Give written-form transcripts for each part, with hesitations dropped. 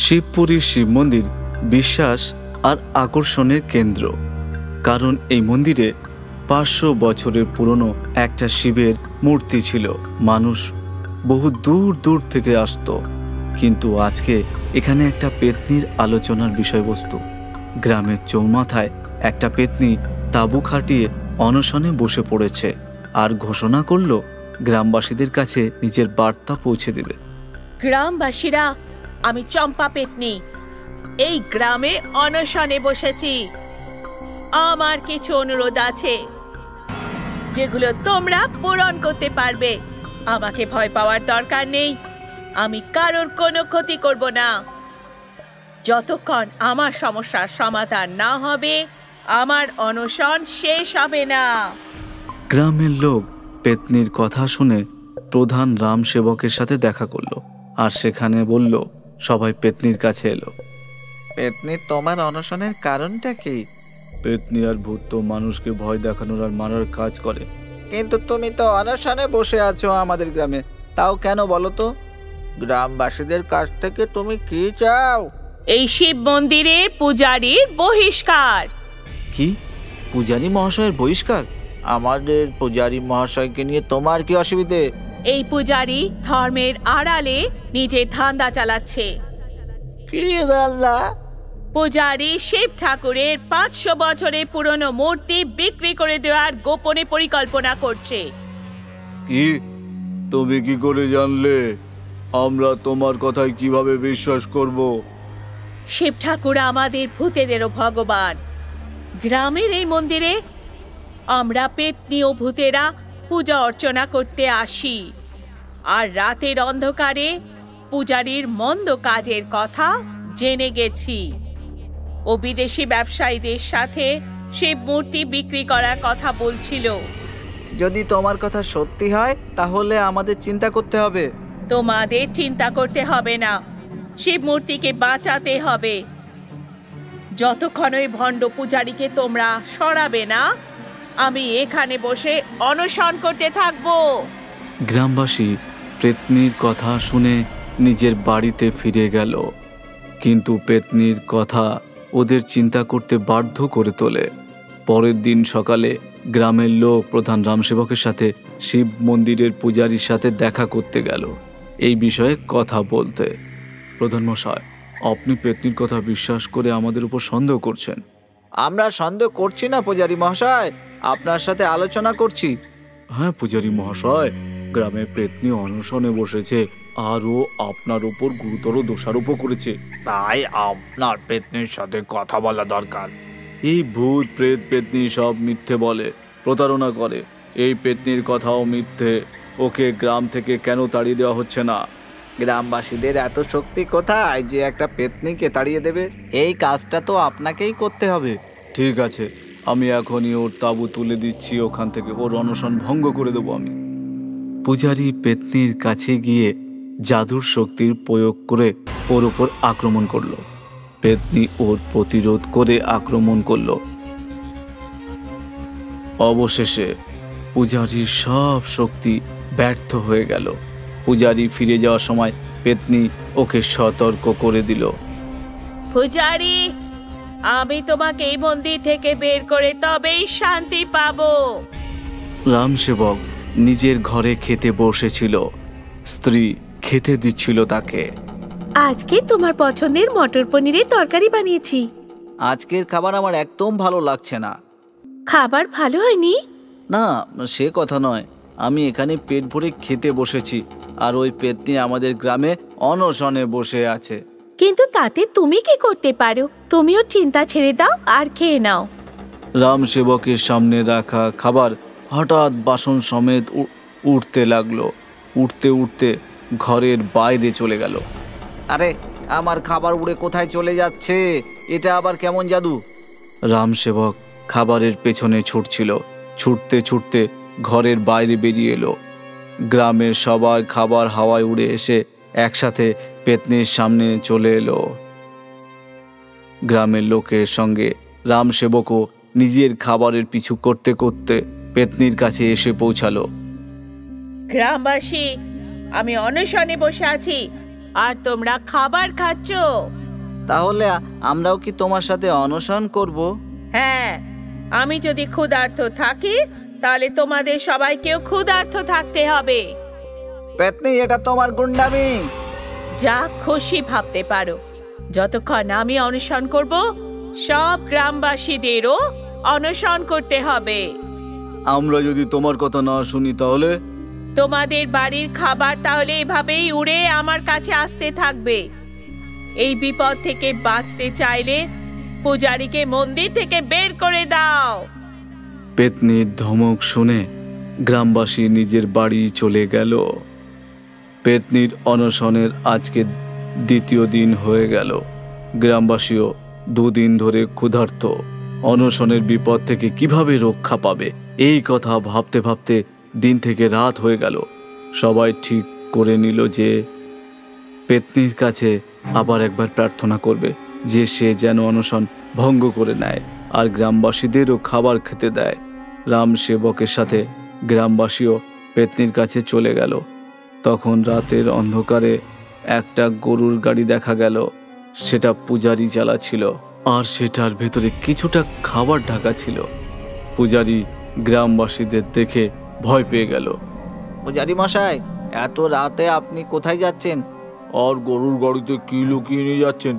শিবপুরীর শিব মন্দির বিশ্বাস আর আকর্ষণের কেন্দ্র, কারণ এই মন্দিরে 500 বছরের পুরনো একটা শিবের মূর্তি ছিল। মানুষ বহু দূর দূর থেকে আসতো, কিন্তু আজকে এখানে একটা পেতনির আলোচনার বিষয়বস্তু। গ্রামের চৌমাথায় একটা পেতনি তাঁবু খাটিয়ে অনশনে বসে পড়েছে আর ঘোষণা করলো গ্রামবাসীদের কাছে নিজের বার্তা পৌঁছে দেবে। গ্রামবাসীরা, আমি চম্পা পেতনি এই গ্রামে অনশনে বসেছি। আমার কিছু অনুরোধ আছে যেগুলো তোমরা পূরণ করতে পারবে। আমাকে ভয় পাওয়ার দরকার নেই, আমি কারোর কোনো ক্ষতি করব না। যতক্ষণ আমার সমস্যার সমাধান না হবে আমার অনশন শেষ হবে না। গ্রামের লোক পেতনির কথা শুনে প্রধান রাম সেবকের সাথে দেখা করলো আর সেখানে বলল সবাই পেতনির কাছে এলো। পেতনি, তোমার অনশনের কারণটা কি? পেতনি আর ভূত তো মানুষকে ভয় দেখানোর আর মারার কাজ করে। কিন্তু তুমি তো অনশনে বসে আছো আমাদের গ্রামে, তাও কেন বলো তো? গ্রামবাসীদের কাছ থেকে তুমি কি চাও? এই শিব মন্দিরের পূজারীর বহিষ্কার। কি? পূজারী মহাশয়ের বহিষ্কার? আমাদের পূজারী মহাশয়কে নিয়ে তোমার কি অসুবিধে? এই পূজারী ধর্মের আড়ালে নিজের ধান্দা চালাচ্ছে। কি ধান্দা? পূজারী শিব ঠাকুরের 500 বছরের পুরনো মূর্তি বিক্রি করে দেওয়ার গোপনে পরিকল্পনা করছে। কি? তুমি কি করে জানলে? আমরা তোমার কথায় কিভাবে বিশ্বাস করব? শিব ঠাকুর আমাদের ভূতেদেরও ভগবান। গ্রামের এই মন্দিরে আমরা পেতনি ও ভূতেরা পূজা অর্চনা করতে আসি, আর রাতের অন্ধকারে পূজারীর মন্দ কাজের কথা জেনে গেছি। ও বিদেশি ব্যবসায়ীদের সাথে শিব মূর্তি বিক্রি করার কথা বলছিল। যদি তোমার কথা সত্যি হয় তাহলে আমাদের চিন্তা করতে হবে। তোমাদের চিন্তা করতে হবে না, শিব মূর্তিকে বাঁচাতে হবে। যতক্ষণ ওই ভণ্ড পূজারীকে তোমরা সরাবে না আমি এখানে বসে অনশন করতে থাকবো। গ্রামবাসী পেতনির কথা শুনে নিজের বাড়িতে ফিরে গেল, কিন্তু পেতনির কথা ওদের চিন্তা করতে বাধ্য করে তোলে। পরের দিন সকালে গ্রামের লোক প্রধান রামসেবকের সাথে শিব মন্দিরের পূজারীর সাথে দেখা করতে গেল এই বিষয়ে কথা বলতে। প্রধান মশাই, আপনি পেতনির কথা বিশ্বাস করে আমাদের উপর সন্দেহ করছেন। আমরা সন্দেহ করছি না পূজারী মহাশয়, আপনার সাথে আলোচনা করছি। হ্যাঁ পূজারী মহাশয়, গ্রামে পেতনি অনশনে বসেছে আর ও আপনার উপর গুরুতর দোষারোপ করেছে। তাই আপনার পেতনির সাথে কথা বলা দরকার। এই ভূত প্রেত পেতনি সব মিথ্যে বলে, প্রতারণা করে। এই পেতনির কথাও মিথ্যে। ওকে গ্রাম থেকে কেন তাড়িয়ে দেওয়া হচ্ছে না? গ্রামবাসীদের এত শক্তি কোথায় যে একটা পেতনিকে তাড়িয়ে দেবে? এই কাজটা তো আপনাকেই করতে হবে। ঠিক আছে, আমি এখনই ওর তাঁবু তুলে দিচ্ছি ওখান থেকে, ওর অনশন ভঙ্গ করে দেবো আমি। পূজারী পেতনির কাছে গিয়ে জাদুর শক্তির প্রয়োগ করে ওর উপর আক্রমণ করলো। পেতনি ওর প্রতিরোধ করে আক্রমণ করলো। অবশেষে পূজারীর সব শক্তি ব্যর্থ হয়ে গেল। পূজারী ফিরে যাওয়ার সময় পেতনি ওকে সতর্ক করে দিল। পূজারী, আমি তোমাকে এই মন্দির থেকে বের করে তবেই শান্তি পাবো। রামসেবক নিজের ঘরে খেতে বসেছিল, স্ত্রী খেতে দিচ্ছিল তাকে। আজকে তোমার পছন্দের মটর পনিরের তরকারি বানিয়েছি। আজকের খাবার আমার একদম ভালো লাগছে না। খাবার ভালো হয়নি? না, সে কথা নয়, আমি এখানে পেট ভরে খেতে বসেছি আর ওই পেতনি আমাদের গ্রামে অনশনে বসে আছে। কিন্তু তাতে তুমি কি করতে পারো? তুমিও চিন্তা ছেড়ে দাও আর খেয়ে নাও। রামসেবকের সামনে রাখা খাবার হঠাৎ বাসন সমেত উঠতে লাগলো। উঠতে উঠতে ঘরের বাইরে চলে গেল। আরে, আমার খাবার উড়ে কোথায় চলে যাচ্ছে? এটা আবার কেমন জাদু? রামসেবক খাবারের পেছনে ছুটছিল। ছুটতে ছুটতে ঘরের বাইরে বেরিয়ে এলো। গ্রামের সবাই খাবার হাওয়ায় উড়ে এসে একসাথে পেতনির সামনে চলে এলো। গ্রামের লোকের সঙ্গে রামসেবকও নিজের খাবারের পিছু করতে করতে পেতনির কাছে এসে পৌঁছালো। গ্রামবাসী, আমি অনশনে বসে আছি, আর তোমরা খাবার খাচ্ছ। তাহলে আমরাও কি তোমার সাথে অনশন করব? হ্যাঁ, আমি যদি ক্ষুধার্ত থাকি তাহলে তোমাদের সবাইকেও ক্ষুধার্ত থাকতে হবে। পেতনি, এটা তোমার গুন্ডামি। যা খুশি ভাবতে পারো। যতক্ষণ আমি অনশন করব, সব গ্রামবাসীদেরও অনশন করতে হবে। আমরা যদি তোমার কথা না শুনি তাহলে? তোমাদের বাড়ির খাবার তাহলে এভাবেই উড়ে আমার কাছে আসতে থাকবে। এই বিপদ থেকে বাঁচতে চাইলে পূজারীকে মন্দির থেকে বের করে দাও। পেতনির ধমক শুনে গ্রামবাসী নিজের বাড়ি চলে গেল। পেতনির অনশনের আজকে দ্বিতীয় দিন হয়ে গেল। গ্রামবাসীও দুদিন ধরে ক্ষুধার্ত। অনশনের বিপদ থেকে কিভাবে রক্ষা পাবে, এই কথা ভাবতে ভাবতে দিন থেকে রাত হয়ে গেল। সবাই ঠিক করে নিল যে পেতনির কাছে আবার একবার প্রার্থনা করবে যে সে যেন অনশন ভঙ্গ করে নেয় আর গ্রামবাসীদেরও খাবার খেতে দেয়। রাম সেবকের সাথে গ্রামবাসীও পেতনির কাছে চলে গেল। তখন রাতের অন্ধকারে একটা গরুর গাড়ি দেখা গেল। সেটা পূজারি চালাচ্ছিল আর সেটার ভেতরে কিছুটা খাবার ঢাকা ছিল। পূজারি গ্রামবাসীদের দেখে ভয় পেয়ে গেল। পূজারি মশাই, এত রাতে আপনি কোথায় যাচ্ছেন? আর গরুর গাড়িতে কি লুকিয়ে নিয়ে যাচ্ছেন?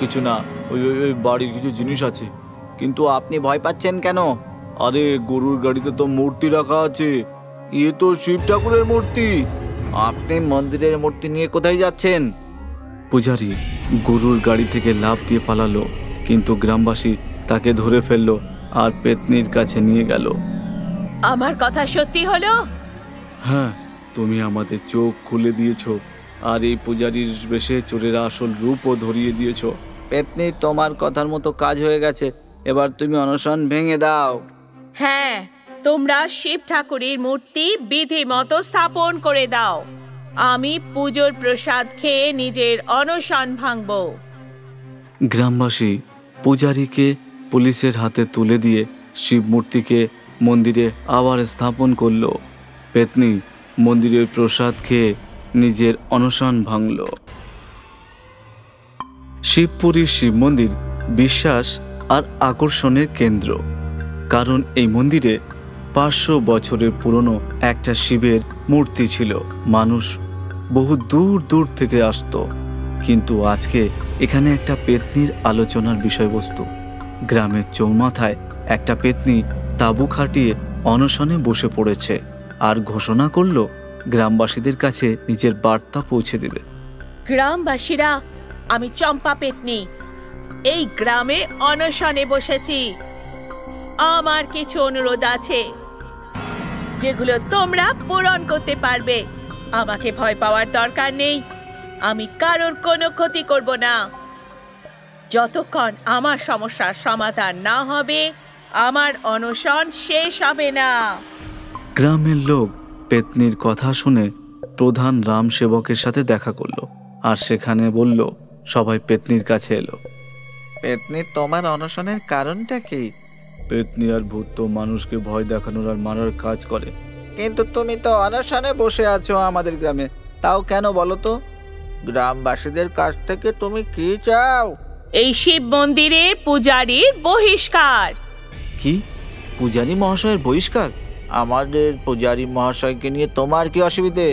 কিছু না, ওই বাড়ির কিছু জিনিস আছে। কিন্তু আপনি ভয় পাচ্ছেন কেন? আরে, গরুর গাড়িতে তো মূর্তি রাখা আছে। এ তো শিব ঠাকুরের মূর্তি। আপনি মন্দিরের মূর্তি নিয়ে কোথায় যাচ্ছেন? পূজারি গরুর গাড়ি থেকে লাফ দিয়ে পালালো, কিন্তু গ্রামবাসী তাকে ধরে ফেললো আর পেতনির কাছে নিয়ে গেল। আমার কথা সত্যি হলো? হ্যাঁ, তুমি আমাদের চোখ খুলে দিয়েছ আর এই পূজারির বেশে চোরের আসল রূপও ধরিয়ে দিয়েছ। পেতনি, তোমার কথার মতো কাজ হয়ে গেছে। এবার তুমি অনশন ভেঙে দাও। হ্যাঁ, তোমরা শিব ঠাকুরের মূর্তি বিধি মতো স্থাপন করে দাও। আমি পুজোর প্রসাদ খেয়ে নিজের অনশন ভাঙব। গ্রামবাসী পূজারীকে পুলিশের হাতে তুলে দিয়ে শিব মূর্তিকে মন্দিরে আবার স্থাপন করল। পেতনি মন্দিরের প্রসাদ খেয়ে নিজের অনশন ভাঙল। শিবপুরীর শিব মন্দির বিশ্বাস আর আকর্ষণের কেন্দ্র। কারণ এই মন্দিরে 500 বছরের পুরনো একটা শিবের মূর্তি ছিল। মানুষ বহু দূর দূর থেকে আসতো। কিন্তু আজকে এখানে একটা পেতনির আলোচনার বিষয়বস্তু। গ্রামের চৌমাথায় একটা পেতনি তাঁবু খাটিয়ে অনশনে বসে পড়েছে আর ঘোষণা করলো গ্রামবাসীদের কাছে নিজের বার্তা পৌঁছে দেবে। গ্রামবাসীরা, আমি চম্পা পেতনি এই গ্রামে অনশনে বসেছি। আমার কিছু অনুরোধ আছে যেগুলো তোমরা পূরণ করতে পারবে। আমাকে ভয় পাওয়ার দরকার নেই। আমি কারোর কোনো ক্ষতি করব না। যতক্ষণ আমার সমস্যার সমাধান না হবে, আমার অনশন শেষ হবে না। গ্রামের লোক পেতনির কথা শুনে প্রধান রাম সেবকের সাথে দেখা করলো আর সেখানে বলল সবাই পেতনির কাছে এলো। পেতনি, তোমার অনশনের কারণটা কি? পেতনি আর ভূত তো মানুষকে ভয় দেখানোর আর মারার কাজ করে। কিন্তু তুমি তো অনশনে বসে আছো আমাদের গ্রামে, তাও কেন বলো তো? গ্রামবাসীদের কাছ থেকে তুমি কি চাও? এই শিব মন্দিরের পূজারীর বহিষ্কার। কি? পূজারী মহাশয়ের বহিষ্কার? আমাদের পূজারী মহাশয়কে নিয়ে তোমার কি অসুবিধে?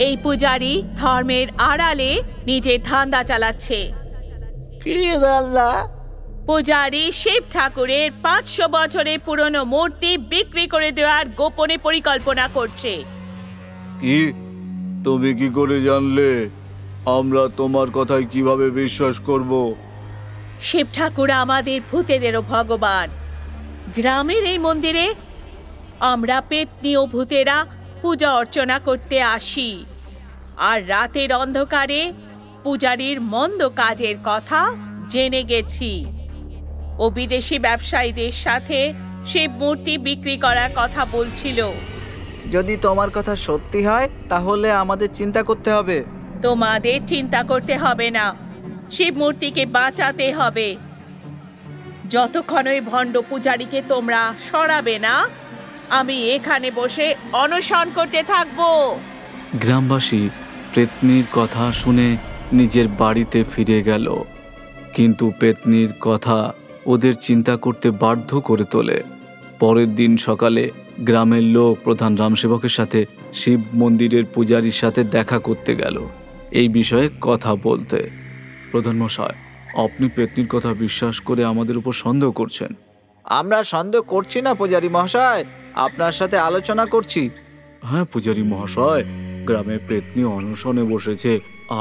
এই পূজারী ধর্মের আড়ালে নিজের ধান্দা চালাচ্ছে। কি রান্না? পূজারী শিব ঠাকুরের 500 বছরের পুরনো মূর্তি বিক্রি করে দেওয়ার গোপনে পরিকল্পনা করছে। কি? তুমি কি করে জানলে? আমরা তোমার কথায় কিভাবে বিশ্বাস করব? শিব ঠাকুর আমাদের ভূতেদেরও ভগবান। গ্রামের এই মন্দিরে আমরা পেতনি ও ভূতেরা পূজা অর্চনা করতে আসি। আর রাতের অন্ধকারে পূজারীর মন্দ কাজের কথা জেনে গেছি। ও বিদেশি ব্যবসায়ীদের সাথে শিব মূর্তি বিক্রি করার কথা বলছিল। যদি তোমার কথা সত্যি হয় তাহলে আমাদের চিন্তা করতে হবে। তোমাদের চিন্তা করতে হবে না, শিব মূর্তিকে বাঁচাতে হবে। যতক্ষণ ওই ভণ্ড পূজারীকে তোমরা সরাবে না, আমি এখানে বসে অনশন করতে থাকবো। গ্রামবাসী পেত্নির কথা শুনে নিজের বাড়িতে ফিরে গেল, কিন্তু পেত্নির কথা ওদের চিন্তা করতে বাধ্য করে তোলে। পরের দিন সকালে গ্রামের লোক প্রধান রামসেবকের সাথে শিব মন্দিরের পূজারীর সাথে দেখা করতে গেল এই বিষয়ে কথা বলতে। প্রধান মশাই, আপনি পেত্নির কথা বিশ্বাস করে আমাদের উপর সন্দেহ করছেন। আমরা সন্দেহ করছি না পূজারী মহাশয়, আপনার সাথে আলোচনা করছি। হ্যাঁ পূজারী মহাশয়, গ্রামে পেত্নী অনশনে বসেছে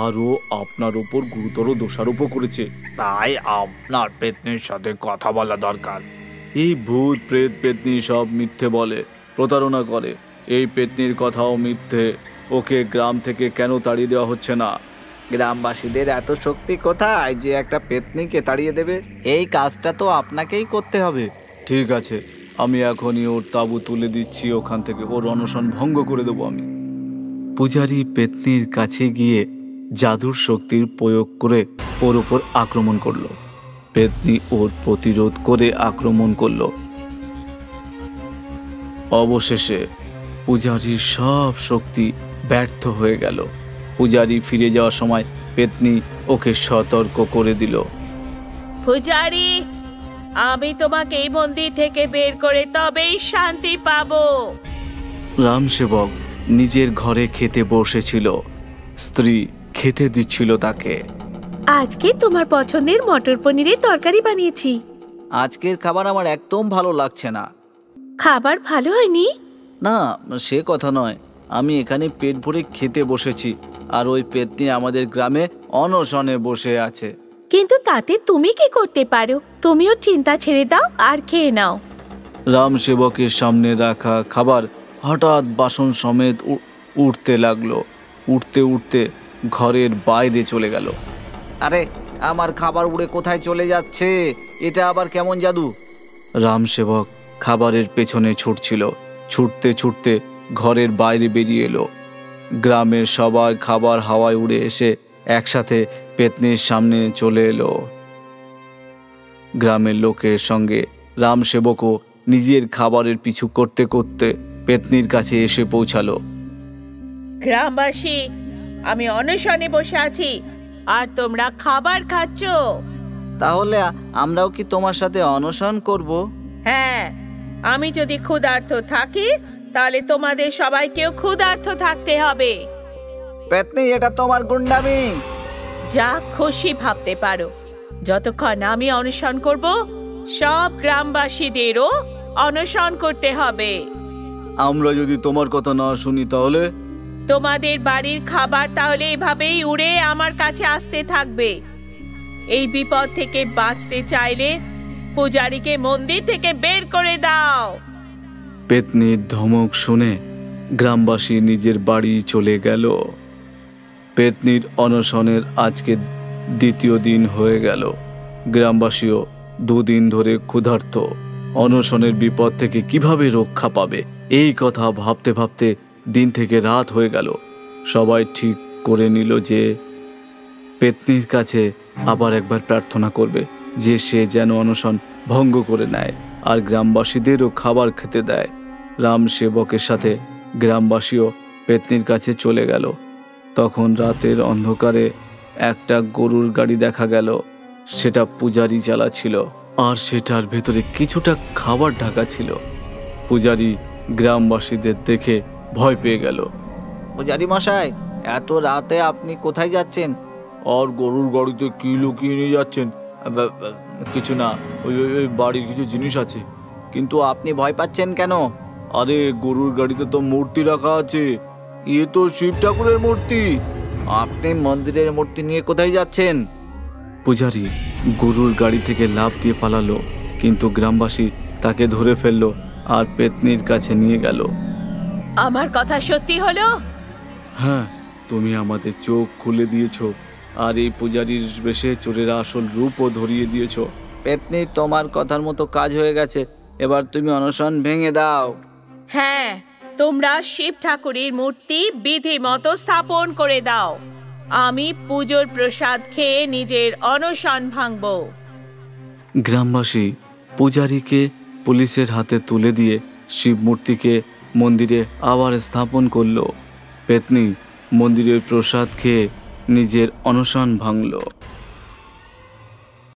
আর ও আপনার উপর গুরুতর দোষারোপ করেছে। তাই আপনার পেত্নীর সাথে কথা বলা দরকার। এই ভূত প্রেত পেত্নী সব মিথ্যে বলে, প্রতারণা করে। এই পেত্নীর কথাও মিথ্যে। ওকে গ্রাম থেকে কেন তাড়িয়ে দেওয়া হচ্ছে না? গ্রামবাসীদের এত শক্তি কোথায় যে একটা পেত্নীকে তাড়িয়ে দেবে? এই কাজটা তো আপনাকেই করতে হবে। ঠিক আছে, আমি এখনই ওর তাঁবু তুলে দিচ্ছি, ওখান থেকে ওর অনশন ভঙ্গ করে দেবো আমি। পূজারী পেত্নীর কাছে গিয়ে জাদুর শক্তির প্রয়োগ করে ওর উপর আক্রমণ করলো। পেত্নী ওর প্রতিরোধ করে আক্রমণ করলো। অবশেষে পূজারীর সব শক্তি ব্যর্থ হয়ে গেল। পূজারী ফিরে যাওয়ার সময় পেত্নী ওকে সতর্ক করে দিল। পূজারি, আমি তোমাকে এই মন্দির থেকে বের করে তবেই শান্তি পাবো। রামসেবক নিজের ঘরে খেতে বসেছিল, স্ত্রী খেতে দিচ্ছিল তাকে। আজকে তোমার পছন্দের মটর পনিরের তরকারি বানিয়েছি। আজকের খাবার আমার একদম ভালো লাগছে না। খাবার ভালো হয়নি? না, সে কথা নয়, আমি এখানে পেট ভরে খেতে বসেছি আর ওই পেত্নী আমাদের গ্রামে অনশনে বসে আছে। কিন্তু তাতে তুমি কি করতে পারো? তুমিও চিন্তা ছেড়ে দাও আর খেয়ে নাও। রামসেবকের সামনে রাখা খাবার হঠাৎ বাসন সমেত উঠতে লাগলো। উঠতে উঠতে ঘরের বাইরে চলে গেল। আরে, আমার খাবার উড়ে কোথায় চলে যাচ্ছে? এটা আবার কেমন জাদু? রামসেবক খাবারের পেছনে ছুটছিল। ছুটতে ছুটতে ঘরের বাইরে বেরিয়ে এলো। গ্রামের সবার খাবার হাওয়ায় উড়ে এসে একসাথে পেত্নীর সামনে চলে এলো। গ্রামের লোকের সঙ্গে রামসেবকও নিজের খাবারের পিছু করতে করতে পেত্নীর কাছে এসে পৌঁছালো। গ্রামবাসী, আমি অনশনে বসে আছি আর তোমরা খাবার খাচ্ছ। তাহলে আমরাও কি তোমার সাথে অনশন করব? হ্যাঁ, আমি যদি ক্ষুধার্ত থাকি তাহলে তোমাদের সবাইকেও ক্ষুধার্ত থাকতে হবে। পেত্নী, এটা তোমার গুন্ডামি। যা খুশি ভাবতে পারো। যতক্ষণ আমি অনশন করব, সব গ্রামবাসীদেরও অনশন করতে হবে। আমরা যদি তোমার কথা না শুনি তাহলে? তোমাদের বাড়ির খাবার তাহলে এভাবেই উড়ে আমার কাছে আসতে থাকবে। এই বিপদ থেকে বাঁচতে চাইলে পূজারীকে মন্দির থেকে বের করে দাও। পেত্নীর ধমক শুনে গ্রামবাসী নিজের বাড়ি চলে গেল। পেত্নীর অনশনের আজকে দ্বিতীয় দিন হয়ে গেল। গ্রামবাসীও দুদিন ধরে ক্ষুধার্ত। অনশনের বিপদ থেকে কিভাবে রক্ষা পাবে এই কথা ভাবতে ভাবতে দিন থেকে রাত হয়ে গেল। সবাই ঠিক করে নিল যে পেত্নীর কাছে আবার একবার প্রার্থনা করবে যে সে যেন অনশন ভঙ্গ করে নেয় আর গ্রামবাসীদেরও খাবার খেতে দেয়। রামসেবকের সাথে গ্রামবাসীও পেত্নীর কাছে চলে গেল। তখন রাতের অন্ধকারে একটা গরুর গাড়ি দেখা গেল। সেটা পূজারী চালাচ্ছিল আর সেটার ভেতরে কিছুটা খাবার ঢাকা ছিল। পূজারী গ্রামবাসীদের দেখে ভয় পেয়ে গেল। পূজারী মশাই, এত রাতে আপনি কোথায় যাচ্ছেন? আর গরুর গাড়িতে কি লুকিয়ে নিয়ে যাচ্ছেন? কিছু না, ওই বাড়ির কিছু জিনিস আছে। কিন্তু আপনি ভয় পাচ্ছেন কেন? আরে, গরুর গাড়িতে তো মূর্তি রাখা আছে। এ তো শিব ঠাকুরের মূর্তি। আপনি মন্দিরের মূর্তি নিয়ে কোথায় যাচ্ছেন? পূজারী গরুর গাড়ি থেকে লাফ দিয়ে পালালো, কিন্তু গ্রামবাসী তাকে ধরে ফেললো আর পেত্নীর কাছে নিয়ে গেল। আমার কথা সত্যি হলো? হ্যাঁ, তুমি আমাদের চোখ খুলে দিয়েছো আর এই পূজারীর বেশে চোরের আসল রূপও ধরিয়ে দিয়েছো। পেত্নী, তোমার কথার মতো কাজ হয়ে গেছে। এবার তুমি অনশন ভেঙে দাও। হ্যাঁ, তোমরা শিব ঠাকুরের মূর্তি বিধি মতো স্থাপন করে দাও। আমি পুজোর প্রসাদ খেয়ে নিজের অনশন ভাঙব। গ্রামবাসী পূজারীকে পুলিশের হাতে তুলে দিয়ে শিব মূর্তিকে মন্দিরে আবার স্থাপন করলো। পেত্নী মন্দিরের প্রসাদ খেয়ে নিজের অনশন ভাঙল।